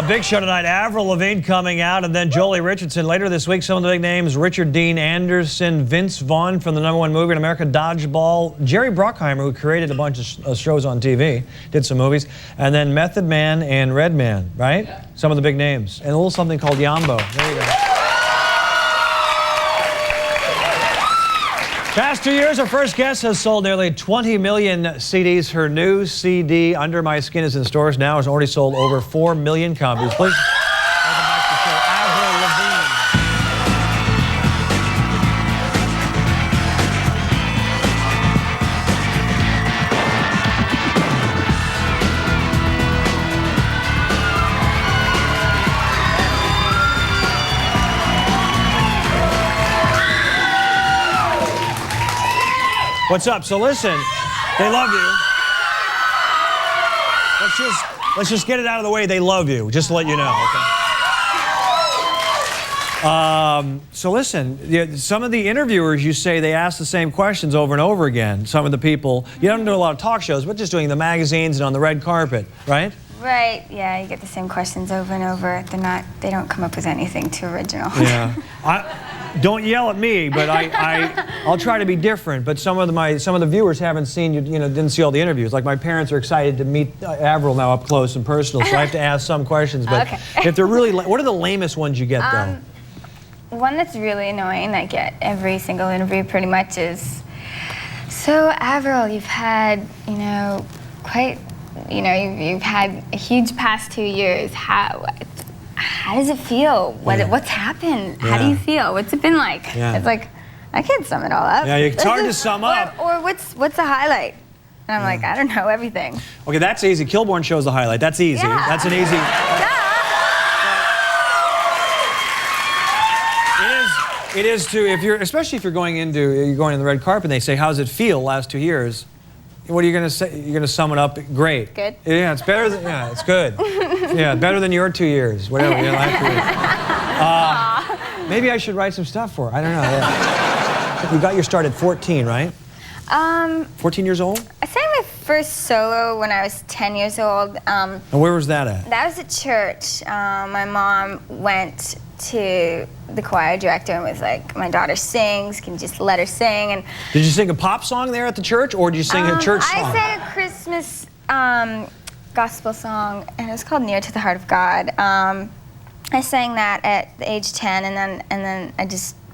Big show tonight. Avril Lavigne coming out, and then Jolie Richardson. Later this week, some of the big names: Richard Dean Anderson, Vince Vaughn from the #1 movie in America, Dodgeball, Jerry Bruckheimer, who created a bunch of shows on TV, did some movies, and then Method Man and Redman, right? Yeah. Some of the big names. And a little something called Yambo. There you go. Past 2 years, our first guest has sold nearly 20 million CDs. Her new CD, Under My Skin, is in stores now. Has already sold over 4 million copies. Please welcome back to the show, Avril Lavigne. What's up? So listen, they love you. Let's just get it out of the way. They love you, just to let you know. Okay? So listen, some of the interviewers, you say they ask the same questions over and over again. Some of the people, you don't do a lot of talk shows, but just doing the magazines and on the red carpet, right? Right, yeah, you get the same questions over and over. They don't come up with anything too original. Yeah. Don't yell at me, but I'll try to be different. But some of the viewers haven't seen didn't see all the interviews. Like my parents are excited to meet Avril now up close and personal, so I have to ask some questions. But okay. If they're really, what are the lamest ones you get though? One that's really annoying that I get every single interview pretty much is, so Avril, you've had you've had a huge past 2 years. How does it feel? What's happened? Yeah. How do you feel? What's it been like? Yeah. It's like, I can't sum it all up. Yeah, it's hard to sum up. Or what's the highlight? And I'm like, I don't know, everything. Okay, that's easy. Kilborn shows the highlight. That's easy. Yeah. That's an easy. It is too. Especially if you're going on the red carpet, and they say, "How's it feel last 2 years?" What are you going to say? You're going to sum it up. Great. Good. Yeah, it's better than. Yeah, it's good. Yeah, better than your 2 years. Whatever. Maybe I should write some stuff for her. I don't know. Yeah. You got your start at 14, right? 14 years old? I sang my first solo when I was 10 years old. And where was that at? That was at church. My mom went to the choir director and was like, my daughter sings, can you just let her sing? And did you sing a pop song there at the church, or did you sing a church song? I sang a Christmas gospel song, and it was called Near to the Heart of God. I sang that at the age 10, and then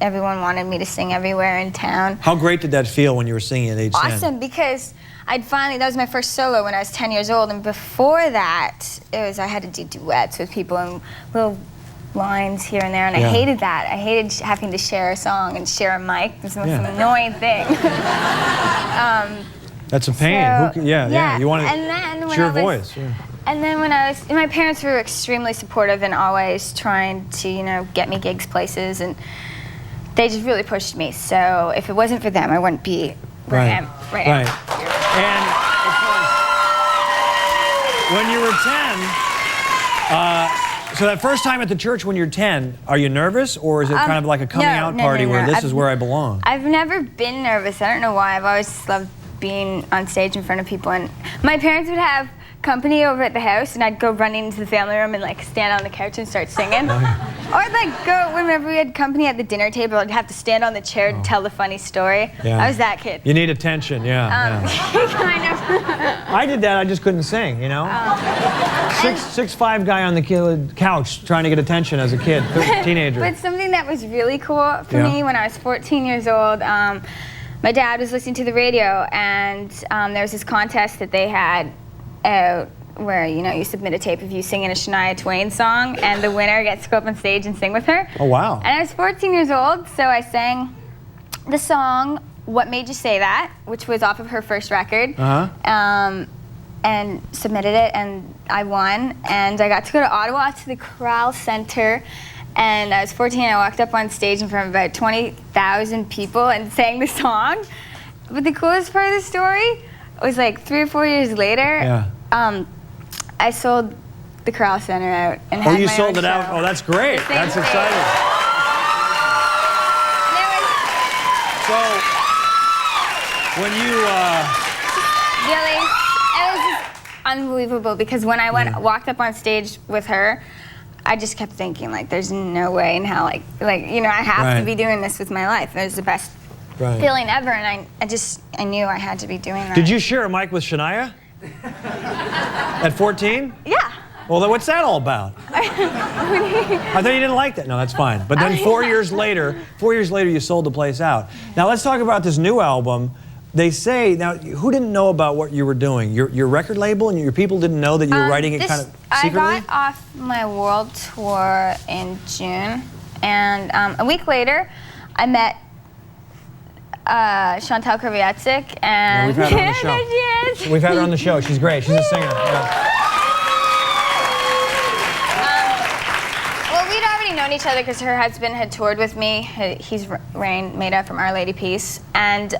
everyone wanted me to sing everywhere in town. How great did that feel when you were singing at age 10? Awesome, because that was my first solo when I was 10 years old, and before that, I had to do duets with people and little lines here and there, and I hated that. I hated having to share a song and share a mic. It was the most annoying thing. That's a pain. So, you want to. And then it's your voice. Yeah. And then my parents were extremely supportive and always trying to, get me gigs places, and they just really pushed me. So if it wasn't for them, I wouldn't be where I am right now. And when you were 10, so that first time at the church when you're 10, are you nervous, or is it kind of like a coming out party where this is where I belong? I've never been nervous. I don't know why. I've always loved being on stage in front of people, and my parents would have company over at the house, and I'd go running into the family room and stand on the couch and start singing. Or I'd go, whenever we had company at the dinner table, I'd have to stand on the chair to tell the funny story. Yeah. I was that kid. You need attention, kind of. I did that, I just couldn't sing, 6'5" guy on the couch trying to get attention as a kid, teenager. But something that was really cool for me when I was 14 years old, my dad was listening to the radio, and there was this contest that they had out where you submit a tape of you singing a Shania Twain song, and the winner gets to go up on stage and sing with her. Oh wow! And I was 14 years old, so I sang the song "What Made You Say That," which was off of her first record, and submitted it, and I won. And I got to go to Ottawa to the Chorale Centre. And I was 14, and I walked up on stage in front of about 20,000 people and sang the song. But the coolest part of the story was 3 or 4 years later, I sold the Chorale Centre out and had my own show. Oh, you sold it out? Oh, that's great. That's exciting. So, when you... Really, unbelievable because when I walked up on stage with her, I just kept thinking like, there's no way in hell, like you know, I have to be doing this with my life. It was the best feeling ever, and I knew I had to be doing that. Did you share a mic with Shania? At 14? Yeah. Well, then what's that all about? I thought you didn't like that. No, that's fine. But then 4 years later, you sold the place out. Now let's talk about this new album. They say, now, who didn't know about what you were doing? Your record label and your people didn't know that you were writing it kind of secretly? I got off my world tour in June, and a week later, I met Chantal Kreviatsik, and we've had her on the show. There she is. We've had her on the show. She's great. She's a singer. Yeah. Well, we'd already known each other because her husband had toured with me. He's Rain Maida from Our Lady Peace, and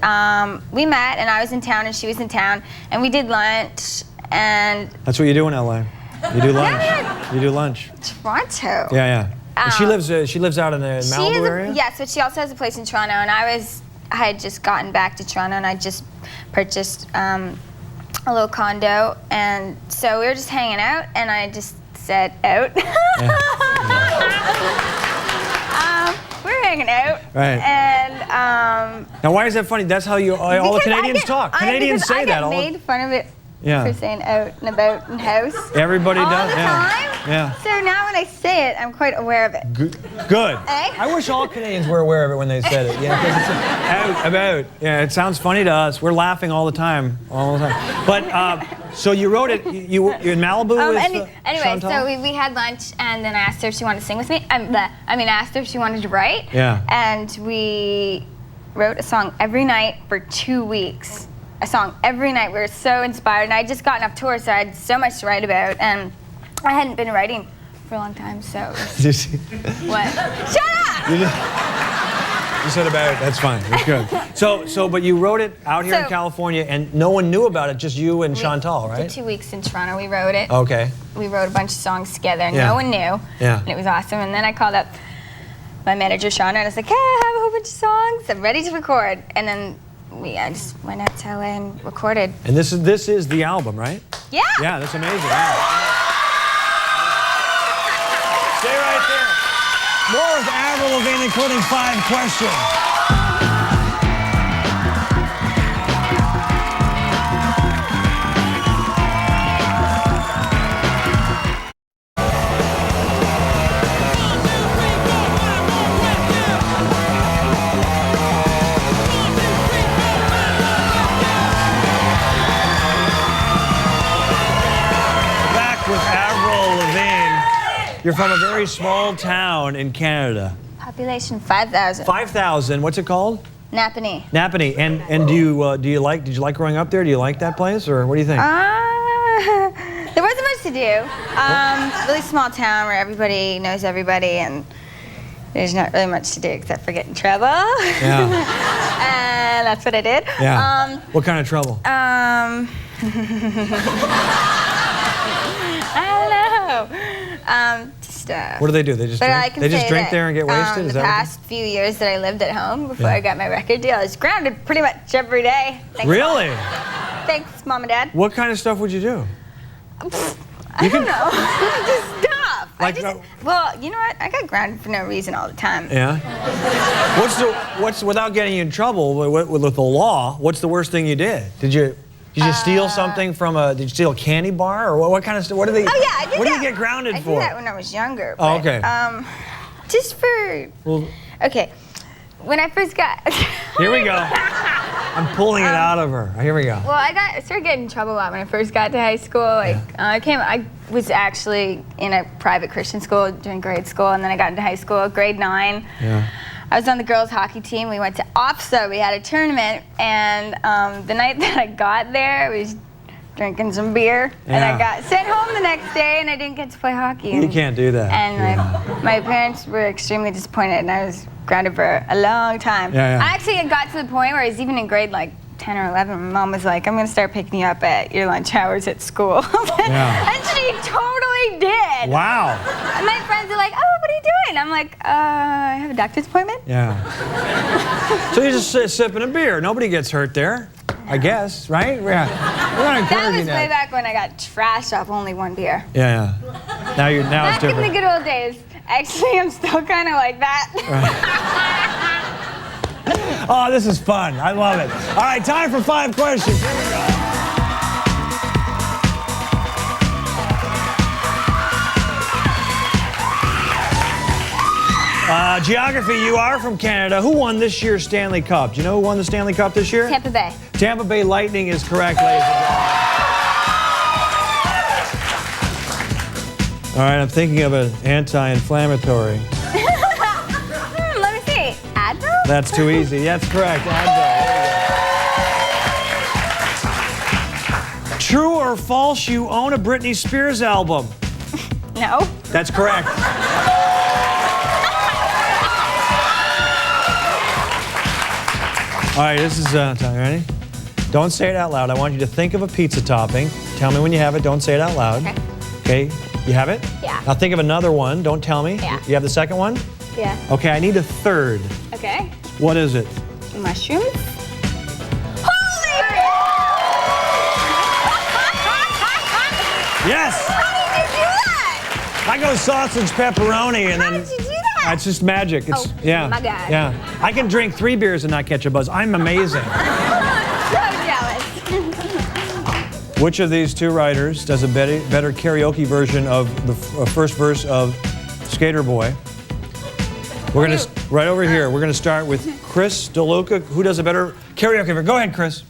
we met, and I was in town, and she was in town, and we did lunch, and that's what you do in LA. You do lunch. You do lunch. Toronto. Yeah. And she lives out in the Malibu area? Yes, but she also has a place in Toronto, and I had just gotten back to Toronto, and I just purchased a little condo, and so we were just hanging out, and I just said out. We were hanging out. Right. And now, why is that funny? That's how all the Canadians talk. Canadians say that. I made fun of it for saying out and about and house. Everybody all does. the time. Yeah. So now when I say it, I'm quite aware of it. Good. Eh? I wish all Canadians were aware of it when they said it. Yeah, because it's out, about. Yeah, it sounds funny to us. We're laughing all the time. But so you wrote it. You're in Malibu with anyway, Chantal? so we had lunch, and then I asked her if she wanted to sing with me. I asked her if she wanted to write. Yeah. And we wrote a song every night for 2 weeks. A song every night. We were so inspired, and I had just gotten off tour, so I had so much to write about, and I hadn't been writing for a long time, so. What? Shut up! You said about it. That's fine. That's good. But you wrote it out here in California, and no one knew about it. Just you and Chantal, right? 2 weeks in Toronto, we wrote it. Okay. We wrote a bunch of songs together, and no one knew. Yeah. And it was awesome. And then I called up my manager, Shauna, and I was like, hey, I have a whole bunch of songs. I'm ready to record. And then I just went out to LA and recorded. And this is the album, right? Yeah. Yeah, that's amazing. Yeah. Stay right there. More with Avril Lavigne, including 5 questions. You're from a very small town in Canada. Population 5,000. 5,000. What's it called? Napanee. Napanee. And did you like growing up there? Do you like that place, or what do you think? There wasn't much to do. Really small town where everybody knows everybody, and there's not really much to do except for get in trouble. Yeah. And that's what I did. Yeah. What kind of trouble? I don't know. What do they do? They just drink? They just drink there and get wasted? Is the past few years that I lived at home before I got my record deal, I was grounded pretty much every day. Really? Thanks, Mom and Dad. What kind of stuff would you do? I don't know. Just stuff. Like, well, you know what? I got grounded for no reason all the time. Yeah. What's without getting you in trouble with the law? What's the worst thing you did? Did you steal something from did you steal a candy bar, or what kind of stuff? What do they? Oh yeah, I did that. What do you get grounded for? I did that when I was younger. Oh, okay. Just for. Well, okay, when I first got. Here we go. I'm pulling it out of her. Here we go. Well, I started getting in trouble a lot when I first got to high school. I was actually in a private Christian school during grade school, and then I got into high school, grade 9. Yeah. I was on the girls' hockey team. We went to OFSA. We had a tournament, and the night that I got there, I was drinking some beer, and I got sent home the next day, and I didn't get to play hockey. You can't do that. And my parents were extremely disappointed, and I was grounded for a long time. Yeah. I actually got to the point where I was even in grade 10 or 11. My mom was like, I'm going to start picking you up at your lunch hours at school. And she totally did. Wow. And my friends are like, oh, what are you doing? I'm like, I have a doctor's appointment. Yeah. So you're just sipping a beer. Nobody gets hurt there. I guess, right? We're not encouraging That was way back when I got trashed off only one beer. Yeah. Now it's Back in different. the good old days. Actually, I'm still kind of like that. Oh, this is fun. I love it. All right, time for 5 questions. Here we go. Geography, you are from Canada. Who won this year's Stanley Cup? Do you know who won the Stanley Cup this year? Tampa Bay. Tampa Bay Lightning is correct, ladies and gentlemen. All right, I'm thinking of an anti-inflammatory. Let me see. Advil? That's too easy. That's correct. Advil. True or false, you own a Britney Spears album? No. That's correct. All right, this is, ready? Don't say it out loud. I want you to think of a pizza topping. Tell me when you have it. Don't say it out loud. Okay, you have it? Yeah. Now think of another one. Don't tell me. Yeah. You have the second one? Yeah. Okay, I need a third. Okay. What is it? Mushrooms? Holy! Yes! How did you do that? I go sausage pepperoni and How then... did you do that? It's just magic. It's, Oh, yeah. my God. Yeah. I can drink 3 beers and not catch a buzz. I'm amazing. So jealous. Which of these 2 writers does a better karaoke version of the first verse of Skater Boy? We're gonna right over here. We're gonna start with Chris DeLuca. Who does a better karaoke version? Go ahead, Chris.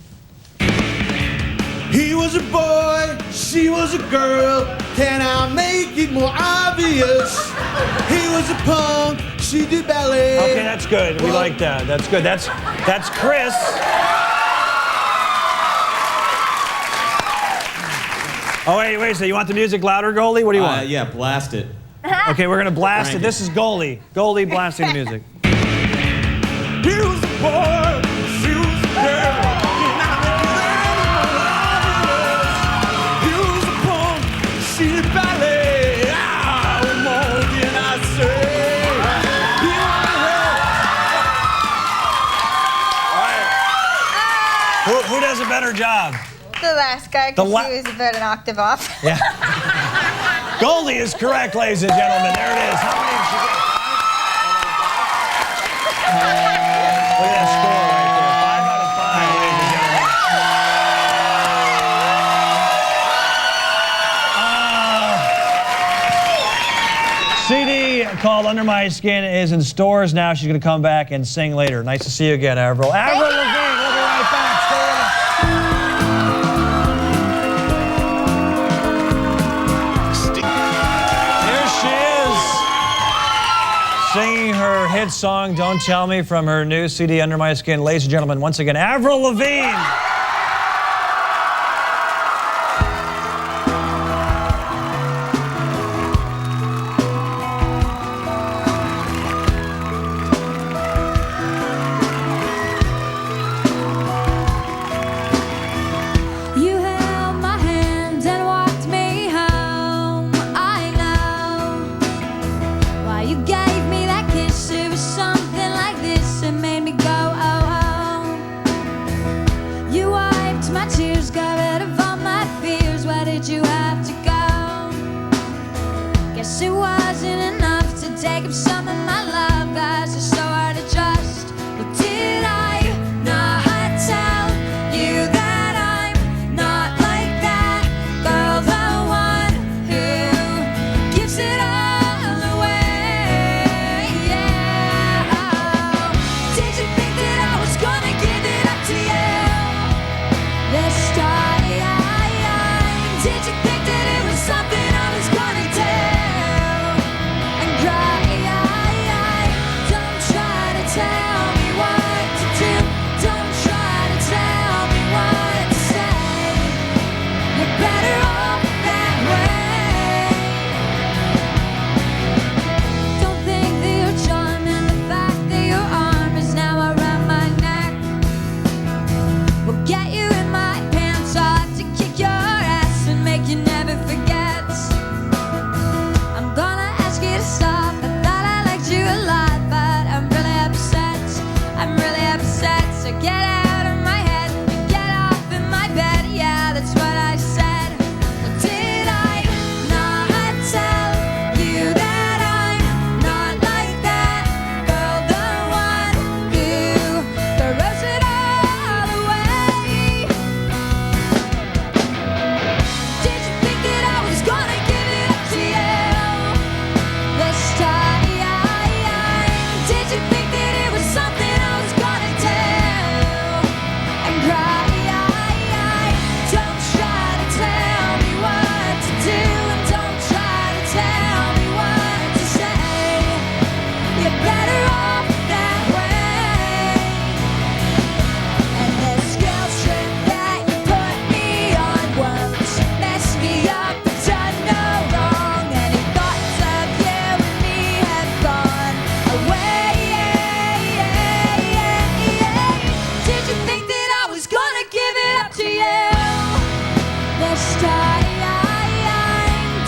He was a boy, she was a girl. Can I make it more obvious? He was a punk, she did ballet. Okay, that's good. We like that. That's good. That's Chris. Oh wait. So you want the music louder, Goldie? What do you want? Yeah, blast it. Okay, we're gonna blast Crank it. This is Goldie. Goldie blasting the music. He was a boy, she was a girl. Can I make it any more obvious? He was a punk, she did ballet. Ah, what more can I say? He was Who does a better job? The last guy, because he was about an octave off. Yeah. Goldie is correct, ladies and gentlemen. There it is. How many did she get? Look at that score right there. 5 out of 5, ladies and gentlemen. CD called Under My Skin is in stores now. She's going to come back and sing later. Nice to see you again, Avril. Avril Lavigne, we'll be right back. Stay with us. Singing her hit song, Don't Tell Me, from her new CD, Under My Skin. Ladies and gentlemen, once again, Avril Lavigne. You held my hand and walked me home. I know why you gave me that kiss. It was something like this. It made me go, oh, oh. You wiped my tears, got rid of all my fears. Why did you have to go? Guess it wasn't enough to take up some of my love. Guys, it's so hard to trust. But did I not tell you that I'm not like that girl, the one who gives it all away? Yeah. Oh. Did you think that I was gonna give it up to you this time? Did you think that it was something I was gonna do and cry?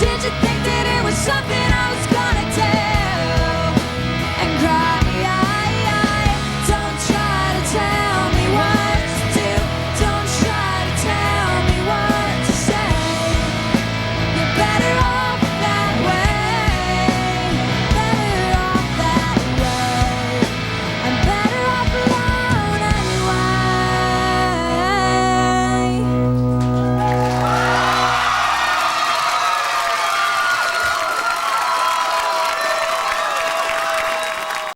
Did you think that it was something